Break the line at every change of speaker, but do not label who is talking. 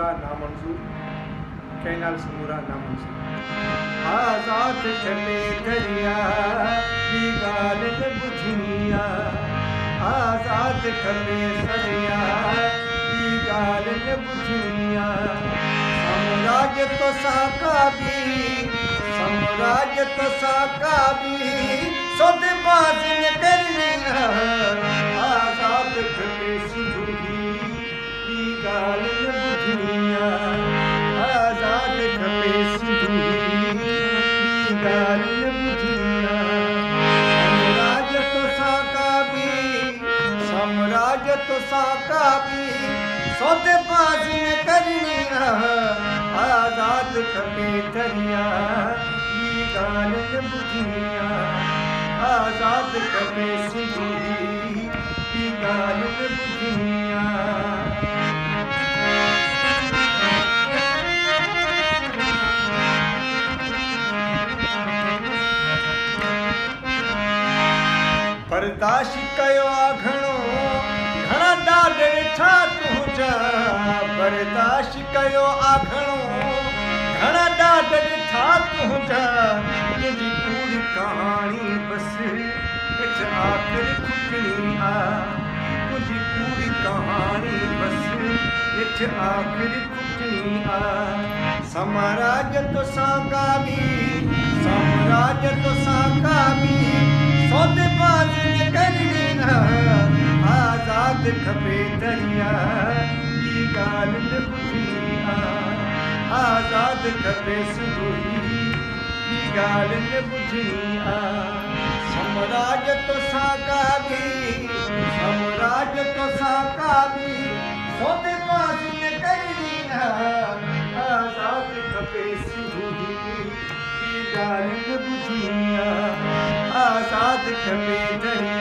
समूरा नामंजूर कैनाल समूरा नामंजूर आजाद खपे दरिया दी गाल न बुझनिया आजाद खपे सरिया दी गाल न बुझनिया साम्राज्य तो साका भी साम्राज्य तो साका भी सौदेबाज न करनिया आजाद खपे सिंधुही दी गाल न बुझनिया आजाद खपे सिंधुही दी गाल न बुझनिया साम्राज्य तो साका भी साम्राज्य तो साका भी सौदेबाज न करनिया आजाद खपे दरिया दी गाल न बुझनिया आजाद खपे सिंधुही दी गाल न बुझनिया बर्दाश्त कयो घणो घणा ॾाढ ॾिठा तुंहिंजा बर्दाश्त कयो घणो घणा ॾाढ ॾिठा तुंहिंजा तुंहिंजी पूरी कहाणी बसि हिकु आख़िरी खुटणी तुंहिंजी पूरी कहाणी बसि हिकु आख़िरी खुटणी साम्राज्य तो साका भी साम्राज्य तो साका भी सौदेबाज न करनिया आजाद खपे दरिया दी गाल न बुझनिया आजाद खपे सिंधुही दी गाल न बुझनिया साम्राज्य तो साका भी साम्राज्य तो साका भी सौदेबाज न करनिया आजाद खपे सिंधुही दी गाल न बुझनिया आजाद खपे दरिया